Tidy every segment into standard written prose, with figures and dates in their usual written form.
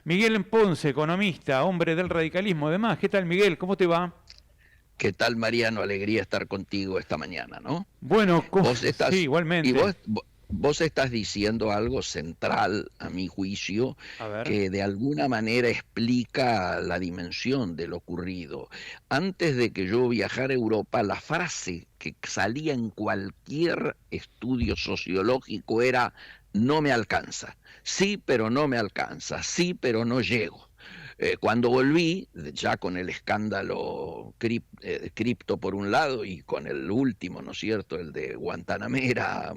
Miguel Ponce, economista, hombre del radicalismo. Además, ¿qué tal, Miguel? ¿Cómo te va? ¿Qué tal, Mariano? Alegría estar contigo esta mañana, ¿no? Bueno, Vos sí, estás, y igualmente. vos estás diciendo algo central, a mi juicio, A ver. que de alguna manera explica la dimensión de lo ocurrido. Antes de que yo viajara a Europa, la frase que salía en cualquier estudio sociológico era: no me alcanza. Sí, pero no me alcanza. Sí, pero no llego. Cuando volví, ya con el escándalo cripto por un lado y con el último, ¿no es cierto?, el de Guantanamera,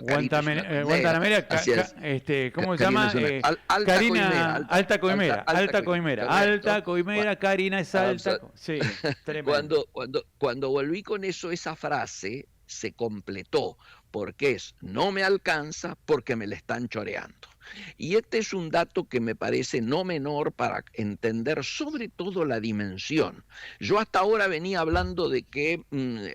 Carito es una condena, Guantanamera, así es, ¿cómo se Karina llama? es una, alta coimera, Karina, Alta Coimera, alta Alta coimera, Coimera, correcto. Alta Coimera, Karina es alta. Sí, tremendo. Cuando volví con eso, esa frase se completó, porque es: no me alcanza porque me la están choreando. Y este es un dato que me parece no menor para entender sobre todo la dimensión. Yo hasta ahora venía hablando de que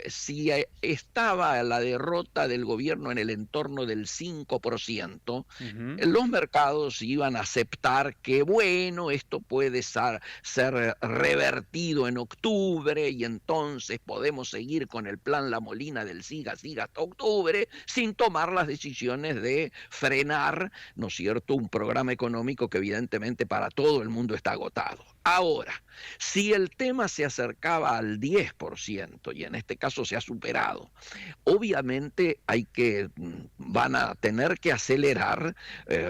si estaba la derrota del gobierno en el entorno del 5%, Ujú. los mercados iban a aceptar que, bueno, esto puede ser revertido en octubre y entonces podemos seguir con el plan La Molina del siga, siga hasta octubre, sin tomar las decisiones de frenar, ¿no es cierto?, un programa económico que evidentemente para todo el mundo está agotado. Ahora, si el tema se acercaba al 10%, y en este caso se ha superado, obviamente van a tener que acelerar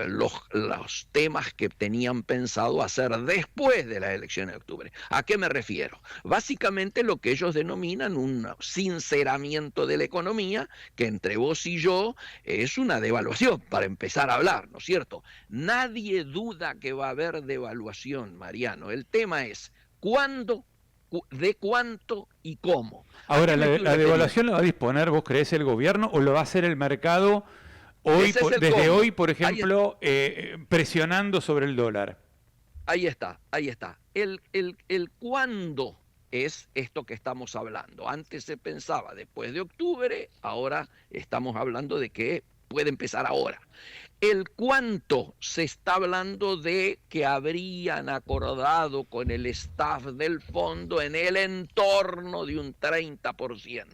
los temas que tenían pensado hacer después de las elecciones de octubre. ¿A qué me refiero? Básicamente lo que ellos denominan un sinceramiento de la economía, que entre vos y yo es una devaluación, para empezar a hablar, ¿no es cierto? Nadie duda que va a haber devaluación, Mariano. El tema es cuándo, de cuánto y cómo. ¿A Ahora, qué me estoy la refiriendo? devaluación la va a disponer, vos creés, el gobierno o lo va a hacer el mercado hoy, Ese es el desde hoy, cómo. por Ahí, ejemplo, presionando sobre el dólar? ahí está, ahí está. El cuándo es esto que estamos hablando. Antes se pensaba después de octubre, ahora estamos hablando de que puede empezar ahora. El cuánto se está hablando de que habrían acordado con el staff del fondo en el entorno de un 30%.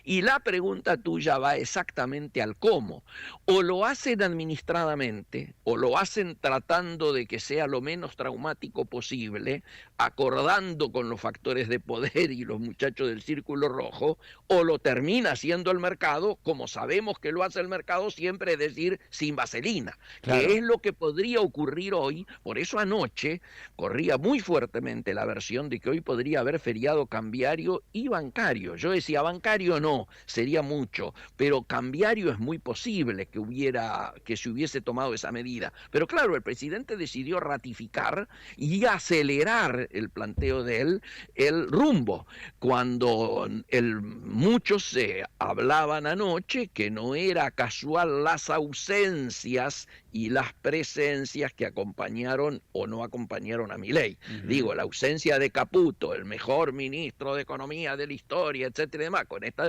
Y la pregunta tuya va exactamente al cómo. O lo hacen administradamente, o lo hacen tratando de que sea lo menos traumático posible, acordando con los factores de poder y los muchachos del Círculo Rojo, o lo termina haciendo el mercado, como sabemos que lo hace el mercado siempre, es decir, sin vaselina, que Claro. es lo que podría ocurrir hoy. Por eso anoche corría muy fuertemente la versión de que hoy podría haber feriado cambiario y bancario. Yo decía, bancario no, sería mucho, pero cambiario es muy posible que se hubiese tomado esa medida. Pero claro, el presidente decidió ratificar y acelerar el planteo de él, el rumbo, cuando muchos se hablaban anoche que no era casual las ausencias y las presencias que acompañaron o no acompañaron a Milei. Ujú. Digo, la ausencia de Caputo, el mejor ministro de Economía de la historia, etcétera y demás, con esta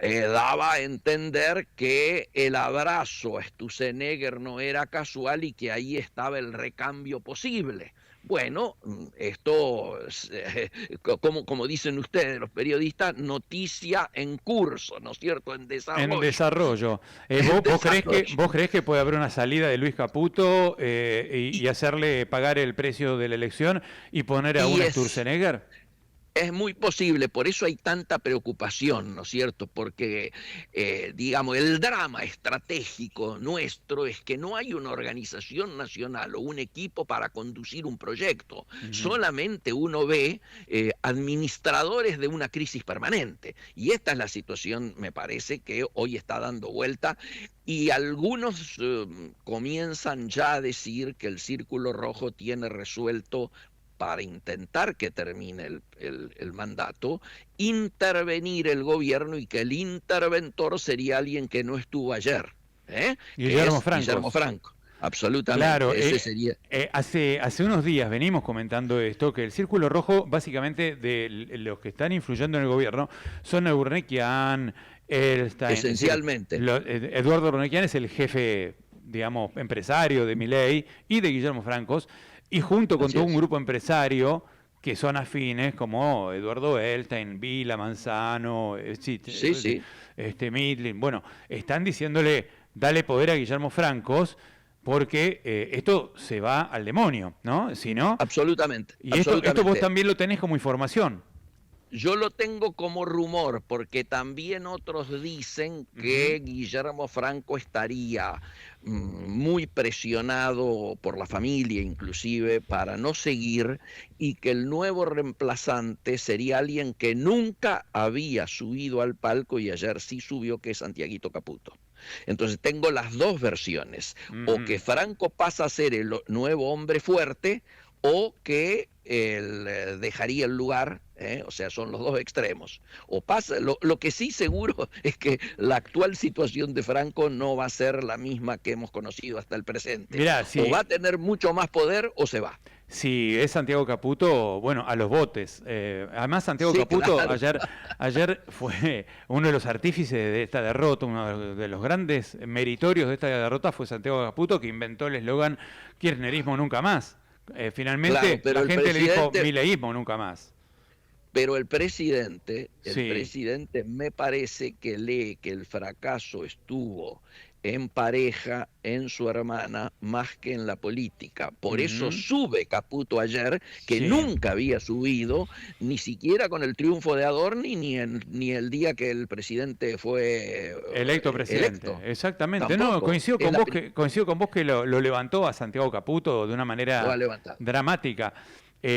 daba a entender que el abrazo a Sturzenegger no era casual y que ahí estaba el recambio posible. Bueno, esto, como dicen ustedes, los periodistas, noticia en curso, ¿no es cierto?, en En desarrollo. desarrollo. En ¿Vos desarrollo. creés que puede haber una salida de Luis Caputo Y, y hacerle pagar el precio de la elección y poner a y un es, Sturzenegger? Es muy posible, por eso hay tanta preocupación, ¿no es cierto? Porque, digamos, el drama estratégico nuestro es que no hay una organización nacional o un equipo para conducir un proyecto. Ujú. Solamente uno ve administradores de una crisis permanente. Y esta es la situación, me parece, que hoy está dando vuelta. Y algunos comienzan ya a decir que el Círculo Rojo tiene resuelto, para intentar que termine el mandato, intervenir el gobierno y que el interventor sería alguien que no estuvo ayer, que Guillermo es Guillermo Francos. Franco. Claro, Absolutamente, ese sería. hace unos días venimos comentando esto, que el Círculo Rojo, básicamente, de los que están influyendo en el gobierno, son Urnequian, Edelstein, es decir, Esencialmente. Eduardo Urnequian es el jefe digamos, empresario de Milei y de Guillermo Francos, y junto con Así todo es. un grupo empresario que son afines, como Eduardo Elstein, Vila, Manzano, Sí, sí, Midlin, bueno, están diciéndole, dale poder a Guillermo Francos, porque esto se va al demonio, ¿no? Si no, absolutamente, y esto vos absolutamente. también lo tenés como información. Yo lo tengo como rumor, porque también otros dicen Ujú. que Guillermo Franco estaría muy presionado por la familia inclusive para no seguir, y que el nuevo reemplazante sería alguien que nunca había subido al palco y ayer sí subió, que es Santiaguito Caputo. Entonces tengo las dos versiones: o que Ujú. Franco pasa a ser el nuevo hombre fuerte, o que él dejaría el lugar, o sea, son los dos extremos. O pasa, lo que sí seguro es que la actual situación de Franco no va a ser la misma que hemos conocido hasta el presente. Mirá, O va a si, tener mucho más poder o se va. si es Santiago Caputo, bueno, a los botes. Además, Santiago Sí, Caputo claro. ayer fue uno de los artífices de esta derrota, uno de los grandes meritorios de esta derrota fue Santiago Caputo, que inventó el eslogan "Kirchnerismo nunca más". Claro, Finalmente, la gente le dijo "mileísmo nunca más". pero el Sí. presidente me parece que lee que el fracaso estuvo en pareja, en su hermana, más que en la política. Por eso Ujú. sube Caputo ayer, que Sí. nunca había subido, ni siquiera con el triunfo de Adorni, ni el día que el presidente fue Electo presidente, electo. exactamente. No, Tampoco. Es la coincido con vos que lo levantó a Santiago Caputo de una lo ha manera levantado. dramática. Sí.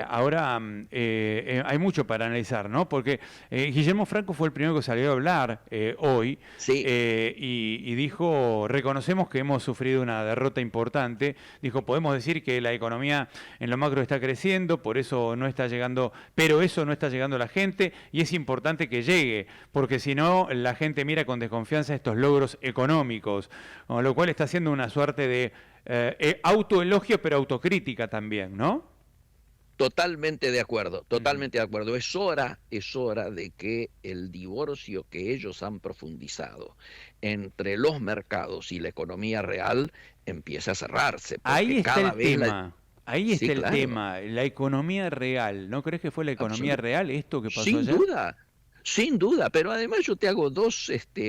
Ahora hay mucho para analizar, ¿no? Porque Guillermo Franco fue el primero que salió a hablar hoy Sí, y dijo, reconocemos que hemos sufrido una derrota importante. Dijo, podemos decir que la economía en lo macro está creciendo, por eso no está llegando, pero eso no está llegando a la gente y es importante que llegue, porque si no la gente mira con desconfianza estos logros económicos, con lo cual está haciendo una suerte de autoelogio pero autocrítica también, ¿no? totalmente de acuerdo, Ujú. totalmente de acuerdo. Es hora de que el divorcio que ellos han profundizado entre los mercados y la economía real empiece a cerrarse, porque Ahí está cada el vez la... tema, ahí Sí, está el claro, tema, la economía real. ¿No crees que fue la economía absolutamente. real esto que pasó Sin ayer? duda, sin duda, pero además yo te hago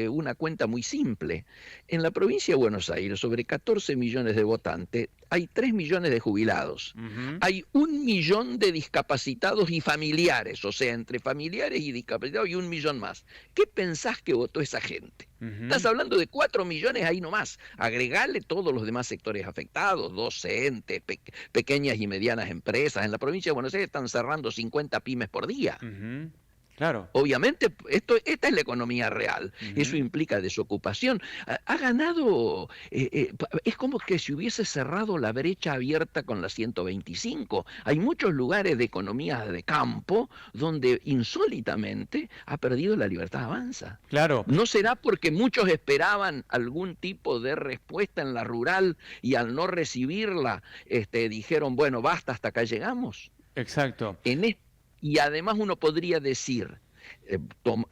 una cuenta muy simple. En la provincia de Buenos Aires, sobre 14 millones de votantes, hay 3 millones de jubilados. Ujú, Hay 1 millón de discapacitados y familiares, o sea, entre familiares y discapacitados y 1 millón más. ¿Qué pensás que votó esa gente? Estás ujú. hablando de 4 millones ahí nomás. Agregale todos los demás sectores afectados, docentes, pequeñas y medianas empresas. En la provincia de Buenos Aires están cerrando 50 pymes por día. Ujú. Claro. Obviamente, esta es la economía real. Eso Ujú. implica desocupación. Ha ganado, es como que se hubiese cerrado la brecha abierta con la 125. Hay muchos lugares de economía de campo donde insólitamente ha perdido la libertad avanza. Claro, ¿No será porque muchos esperaban algún tipo de respuesta en la rural y al no recibirla, dijeron, bueno, basta, hasta acá llegamos? exacto. En es- y además uno podría decir,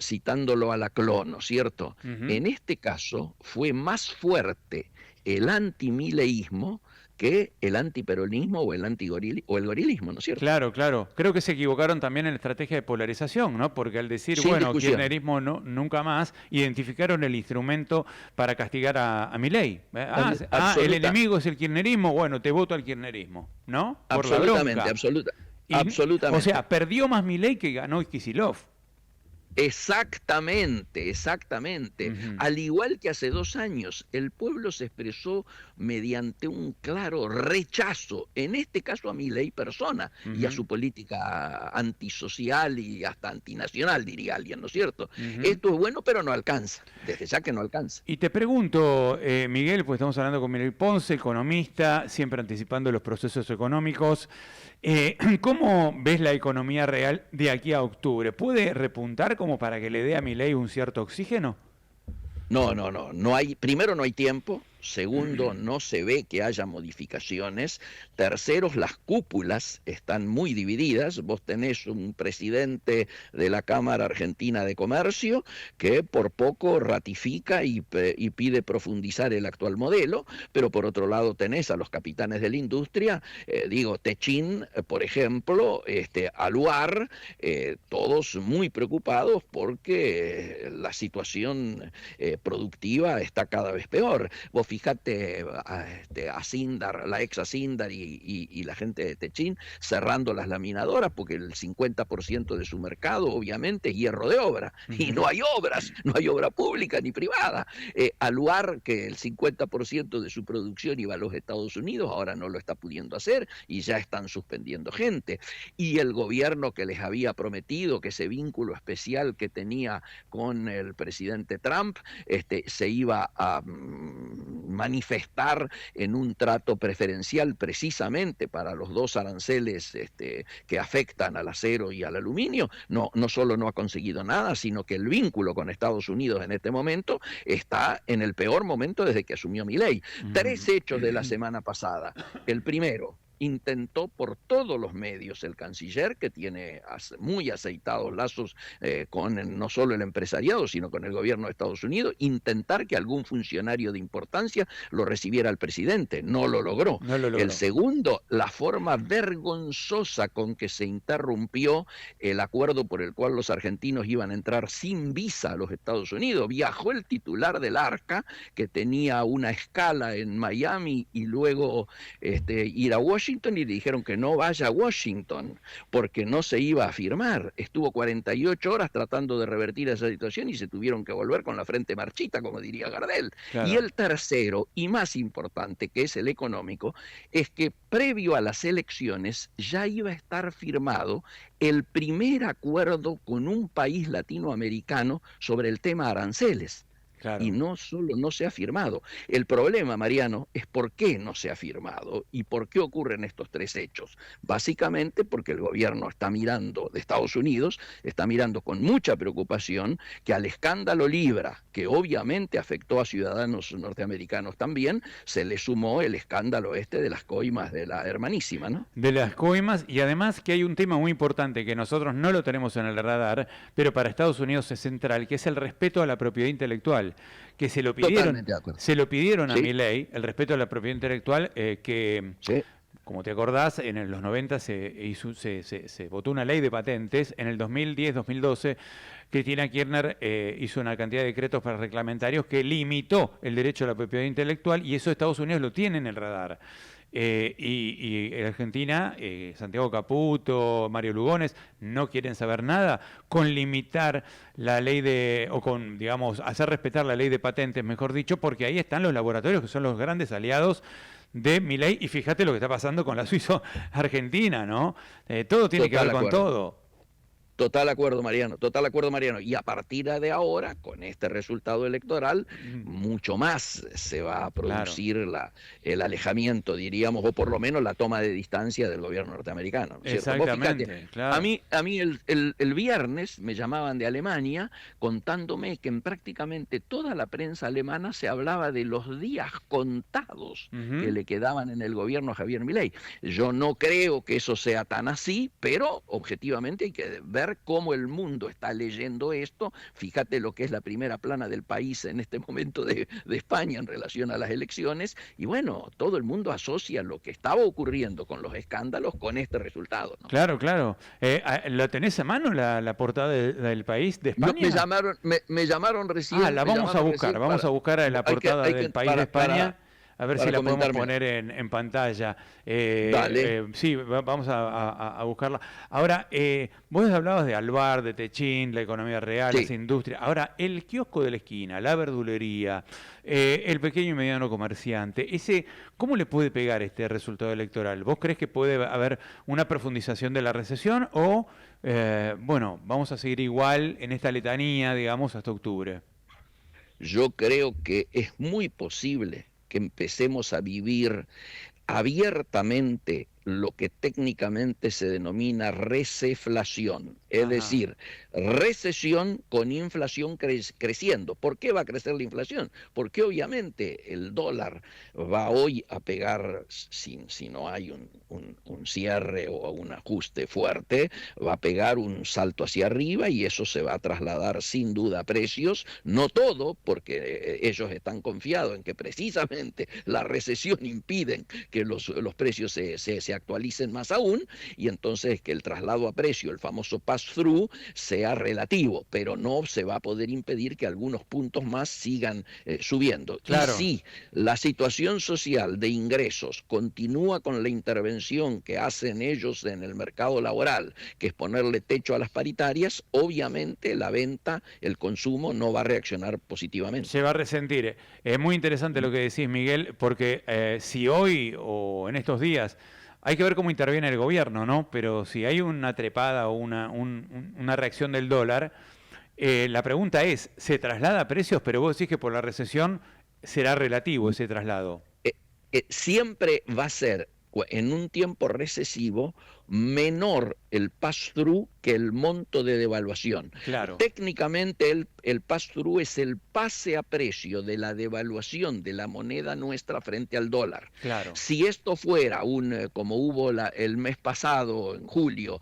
citándolo a Laclau, ¿no es cierto? Ujú. En este caso fue más fuerte el antimileísmo que el antiperonismo o o el gorilismo, ¿no es cierto? Claro, claro. Creo que se equivocaron también en la estrategia de polarización, ¿no? Porque al decir, Sin bueno, discusión. kirchnerismo no, nunca más, identificaron el instrumento para castigar a Milei. El Absoluta, enemigo es el kirchnerismo, bueno, te voto al kirchnerismo, ¿no? Por la absolutamente, bronca. O absolutamente. sea, perdió más Milei que ganó Kicillof. Exactamente, exactamente. Ujú, Al igual que hace 2 años, el pueblo se expresó mediante un claro rechazo, en este caso a Milei persona y a ujú, su política antisocial y hasta antinacional, diría alguien, ¿no es cierto? ujú. Esto es bueno, pero no alcanza, desde ya que no alcanza. Y te pregunto, Miguel, pues estamos hablando con Miguel Ponce, economista, siempre anticipando los procesos económicos. ¿Cómo ves la economía real de aquí a octubre? ¿Puede repuntar como para que le dé a Milei un cierto oxígeno? No, no, no, no hay, primero no hay tiempo, Segundo, no se ve que haya modificaciones. Tercero, las cúpulas están muy divididas. Vos tenés un presidente de la Cámara Argentina de Comercio que por poco ratifica y pide profundizar el actual modelo, pero por otro lado tenés a los capitanes de la industria, Techín, por ejemplo, Aluar, todos muy preocupados porque la situación productiva está cada vez peor. Vos fíjate a Sindar, la ex Sindar y la gente de Techín cerrando las laminadoras porque el 50% de su mercado obviamente es hierro de obra y no hay obras, no hay obra pública ni privada. Aluar, que el 50% de su producción iba a los Estados Unidos, ahora no lo está pudiendo hacer y ya están suspendiendo gente. Y el gobierno que les había prometido que ese vínculo especial que tenía con el presidente Trump se iba a manifestar en un trato preferencial precisamente para los dos aranceles que afectan al acero y al aluminio, no solo no ha conseguido nada, sino que el vínculo con Estados Unidos en este momento está en el peor momento desde que asumió Milei. Tres hechos de la semana pasada. El primero, intentó por todos los medios el canciller, que tiene muy aceitados lazos con no solo el empresariado, sino con el gobierno de Estados Unidos, intentar que algún funcionario de importancia lo recibiera al presidente. No lo logró. No lo logró. El segundo, la forma vergonzosa con que se interrumpió el acuerdo por el cual los argentinos iban a entrar sin visa a los Estados Unidos. Viajó el titular del ARCA, que tenía una escala en Miami y luego ir a Washington, y le dijeron que no vaya a Washington porque no se iba a firmar. Estuvo 48 horas tratando de revertir esa situación y se tuvieron que volver con la frente marchita, como diría Gardel. Claro. Y el tercero y más importante, que es el económico, es que previo a las elecciones ya iba a estar firmado el primer acuerdo con un país latinoamericano sobre el tema aranceles. Claro. Y no solo no se ha firmado. El problema, Mariano, es por qué no se ha firmado y por qué ocurren estos tres hechos. Básicamente porque el gobierno está mirando, de Estados Unidos, está mirando con mucha preocupación que al escándalo Libra, que obviamente afectó a ciudadanos norteamericanos también, se le sumó el escándalo de las coimas de la hermanísima, ¿no? De las coimas, y además que hay un tema muy importante que nosotros no lo tenemos en el radar, pero para Estados Unidos es central, que es el respeto a la propiedad intelectual, que se lo pidieron a Milei, el respeto a la propiedad intelectual, que, como te acordás, en los 90 se votó una ley de patentes. En el 2010-2012, Cristina Kirchner hizo una cantidad de decretos reglamentarios que limitó el derecho a la propiedad intelectual, y eso Estados Unidos lo tiene en el radar. Y en Argentina, Santiago Caputo, Mario Lugones, no quieren saber nada con limitar la ley o con, digamos, hacer respetar la ley de patentes, mejor dicho, porque ahí están los laboratorios que son los grandes aliados de Milei, y fíjate lo que está pasando con la Suizo-Argentina, ¿no? Todo tiene que ver con todo. Total acuerdo, Mariano, total acuerdo, Mariano. Y a partir de ahora, con este resultado electoral, mucho más se va a producir el alejamiento, diríamos, o por lo menos la toma de distancia del gobierno norteamericano, ¿no es cierto? Exactamente, Fíjate, claro. A mí el viernes me llamaban de Alemania contándome que en prácticamente toda la prensa alemana se hablaba de los días contados que le quedaban en el gobierno a Javier Milei. Yo no creo que eso sea tan así, pero objetivamente hay que ver cómo el mundo está leyendo esto. Fíjate lo que es la primera plana del país en este momento de España en relación a las elecciones, y bueno, todo el mundo asocia lo que estaba ocurriendo con los escándalos con este resultado, ¿no? Claro, claro. ¿La tenés a mano la portada del país de España? Me llamaron recién. La vamos a buscar, vamos a buscar la portada del país de España. A ver si la podemos poner en pantalla. Sí, vamos a buscarla. Ahora, vos hablabas de Alvar, de Techín, la economía real, esa industria. Ahora, el kiosco de la esquina, la verdulería, el pequeño y mediano comerciante, ¿cómo le puede pegar este resultado electoral? ¿Vos crees que puede haber una profundización de la recesión o, vamos a seguir igual en esta letanía, digamos, hasta octubre? Yo creo que es muy posible que empecemos a vivir abiertamente lo que técnicamente se denomina receflación, es Ajá. decir, recesión con inflación creciendo. ¿Por qué va a crecer la inflación? Porque obviamente el dólar va hoy a pegar, si no hay un cierre o un ajuste fuerte, va a pegar un salto hacia arriba y eso se va a trasladar sin duda a precios, no todo, porque ellos están confiados en que precisamente la recesión impide que los precios se actualicen más aún, y entonces que el traslado a precio, el famoso pass-through, sea relativo, pero no se va a poder impedir que algunos puntos más sigan subiendo. Y Claro. si la situación social de ingresos continúa con la intervención que hacen ellos en el mercado laboral, que es ponerle techo a las paritarias, obviamente la venta, el consumo no va a reaccionar positivamente. Se va a resentir. Es muy interesante lo que decís, Miguel, porque si hoy o en estos días hay que ver cómo interviene el gobierno, ¿no? Pero si hay una trepada o una reacción del dólar, la pregunta es, ¿se traslada a precios? Pero vos decís que por la recesión será relativo ese traslado. Siempre va a ser en un tiempo recesivo menor el pass-through que el monto de devaluación. Claro, Técnicamente el pass-through es el pase a precio de la devaluación de la moneda nuestra frente al dólar. claro. Si esto fuera como hubo el mes pasado, en julio,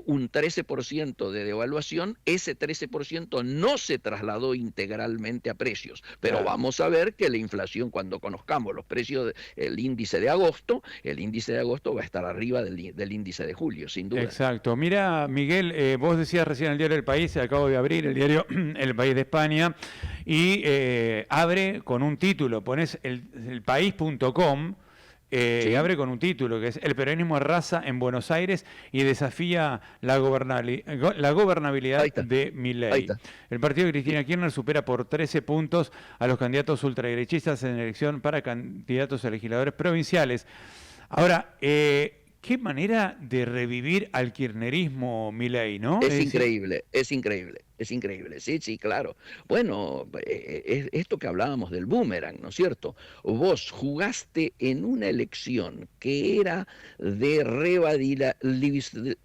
un 13% de devaluación, ese 13% no se trasladó integralmente a precios. Pero Claro. vamos a ver que la inflación, cuando conozcamos los precios, el índice de agosto, va a estar arriba del índice de julio, sin duda. Exacto. Mira, Miguel, vos decías recién el diario El País, acabo de abrir el diario El País de España, y abre con un título, pones elpaís.com, y ¿Sí? abre con un título que es El peronismo arrasa en Buenos Aires y desafía la Ahí gobernabilidad está, de ahí Milei. está. El partido de Y- Cristina Kirchner supera por 13 puntos a los candidatos ultraderechistas en elección para candidatos a legisladores provinciales. Ahora, qué manera de revivir al kirchnerismo, Milei, ¿no? Es Es decir, increíble, es increíble, es increíble, sí, sí, claro. Bueno, es esto que hablábamos del boomerang, ¿no es cierto? Vos jugaste en una elección que era de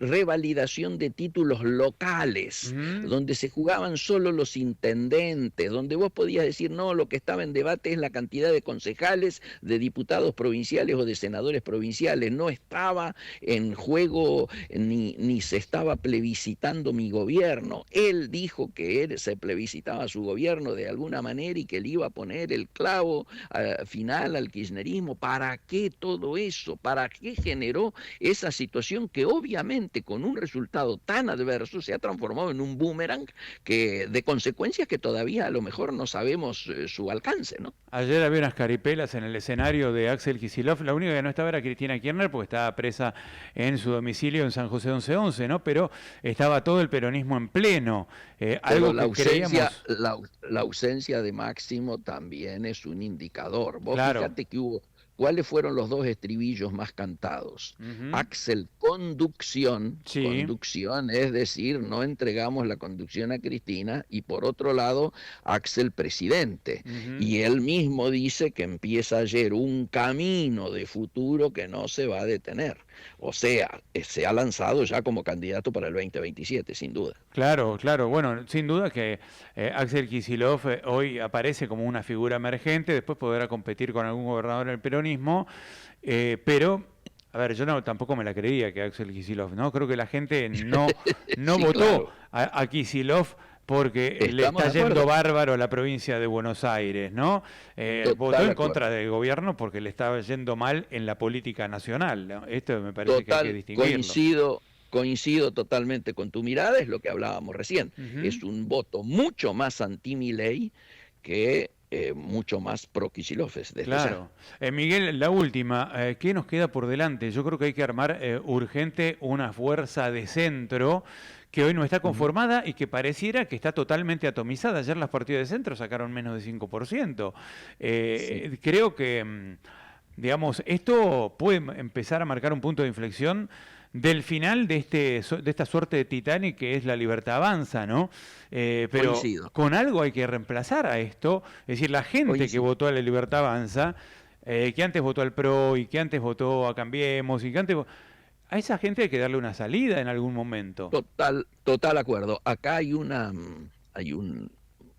revalidación de títulos locales, ujú, donde se jugaban solo los intendentes, donde vos podías decir, no, lo que estaba en debate es la cantidad de concejales, de diputados provinciales o de senadores provinciales, no estaba en juego ni se estaba plebiscitando mi gobierno. Él dijo que él se plebiscitaba su gobierno de alguna manera y que le iba a poner el clavo final al kirchnerismo. ¿Para qué todo eso? ¿Para qué generó esa situación que obviamente con un resultado tan adverso se ha transformado en un boomerang de consecuencias que todavía a lo mejor no sabemos su alcance, ¿no? ayer había unas caripelas en el escenario de Axel Kicillof. La única que no estaba era Cristina Kirchner porque estaba presa en su domicilio en San José 1111, ¿no? Pero estaba todo el peronismo en pleno. Pero Algo que creíamos, la ausencia de Máximo también es un indicador. Vos claro. fíjate que ¿cuáles fueron los dos estribillos más cantados? Ujú, Axel, conducción, sí. conducción, es decir, no entregamos la conducción a Cristina, y por otro lado, Axel, presidente. Ujú. Y él mismo dice que empieza ayer un camino de futuro que no se va a detener. O sea, se ha lanzado ya como candidato para el 2027, sin duda. Claro, claro. Bueno, sin duda que Axel Kicillof hoy aparece como una figura emergente, después podrá competir con algún gobernador del peronismo, pero, a ver, yo no, tampoco me la creía que Axel Kicillof, ¿no? Creo que la gente no Sí, votó claro. a Kicillof porque le Estamos está de yendo acuerdo. bárbaro a la provincia de Buenos Aires, ¿no? Votó Total en contra acuerdo. del gobierno porque le estaba yendo mal en la política nacional, ¿no? Esto me parece que hay que Total, distinguirlo. coincido totalmente con tu mirada, es lo que hablábamos recién. Ujú. Es un voto mucho más anti-Milei que mucho más pro-Kicillof, desde ya. Claro. Miguel, la última, ¿qué nos queda por delante? Yo creo que hay que armar urgente una fuerza de centro que hoy no está Ujú. conformada y que pareciera que está totalmente atomizada. Ayer las partidas de centro sacaron menos de 5%. Sí. Creo que, digamos, esto puede empezar a marcar un punto de inflexión del final de, de esta suerte de Titanic que es la libertad avanza, ¿no? Pero Coincido, con algo hay que reemplazar a esto, es decir, la gente que coincido. votó a la libertad avanza, que antes votó al PRO y que antes votó a Cambiemos y que antes A esa gente hay que darle una salida en algún momento. Total acuerdo. Acá hay un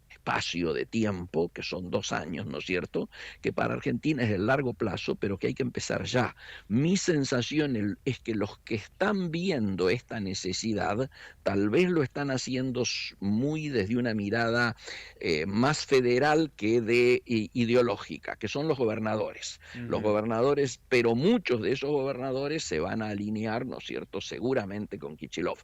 espacio de tiempo, que son 2 años, ¿no es cierto?, que para Argentina es el largo plazo, pero que hay que empezar ya. Mi sensación es que los que están viendo esta necesidad, tal vez lo están haciendo muy desde una mirada más federal que ideológica, que son los gobernadores. Los Ujú. gobernadores, pero muchos de esos gobernadores se van a alinear, ¿no es cierto?, seguramente con Kicillof.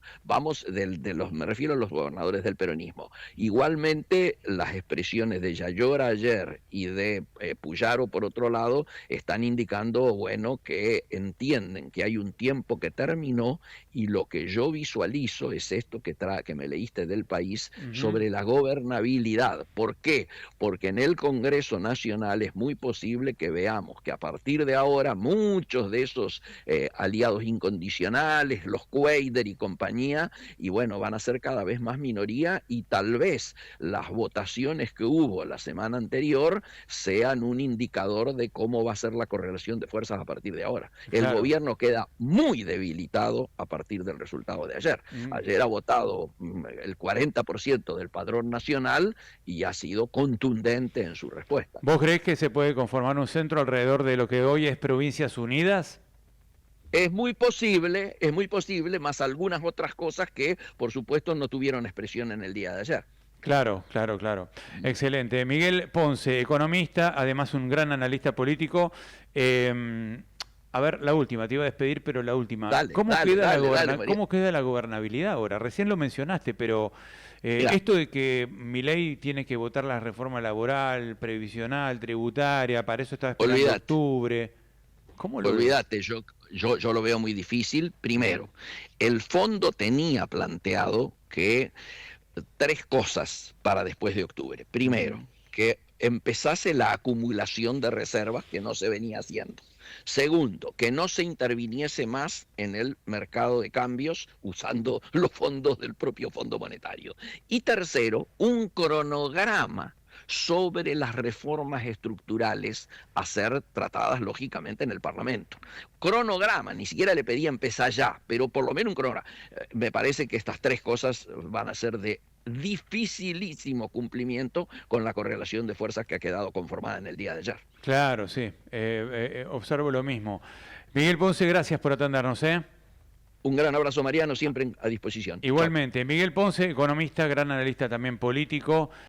Me refiero a los gobernadores del peronismo. Igualmente, las expresiones de Yayora ayer y de Puyaro por otro lado están indicando, bueno, que entienden que hay un tiempo que terminó, y lo que yo visualizo es esto que me leíste del País Ujú. sobre la gobernabilidad. ¿Por qué? Porque en el Congreso Nacional es muy posible que veamos que a partir de ahora muchos de esos aliados incondicionales, los Cuader y compañía, y bueno, van a ser cada vez más minoría, y tal vez las votaciones que hubo la semana anterior sean un indicador de cómo va a ser la correlación de fuerzas a partir de ahora. El Claro. gobierno queda muy debilitado a partir del resultado de ayer. Mm. Ayer ha votado el 40% del padrón nacional y ha sido contundente en su respuesta. ¿Vos creés que se puede conformar un centro alrededor de lo que hoy es Provincias Unidas? Es muy posible, más algunas otras cosas que, por supuesto, no tuvieron expresión en el día de ayer. Claro, claro, claro. Excelente. Miguel Ponce, economista, además un gran analista político. Eh, a ver, la última, te iba a despedir, pero la última. Dale, María. ¿Cómo queda la gobernabilidad ahora? Recién lo mencionaste, pero Mira, esto de que Milei tiene que votar la reforma laboral, previsional, tributaria, para eso estaba esperando olvídate. octubre. ¿Cómo lo ves? Olvídate, yo lo veo muy difícil. Primero, el fondo tenía planteado que 3 cosas para después de octubre. Primero, Ujú. que empezase la acumulación de reservas, que no se venía haciendo. Segundo, que no se interviniese más en el mercado de cambios usando los fondos del propio Fondo Monetario. Y tercero, un cronograma sobre las reformas estructurales a ser tratadas lógicamente en el Parlamento. Cronograma, ni siquiera le pedía empezar ya, pero por lo menos un cronograma. Me parece que estas 3 cosas van a ser de dificilísimo cumplimiento con la correlación de fuerzas que ha quedado conformada en el día de ayer. Claro, sí. Observo lo mismo. Miguel Ponce, gracias por atendernos, ¿eh? Un gran abrazo, Mariano, siempre a disposición. Chao. Igualmente, Miguel Ponce, economista, gran analista también político.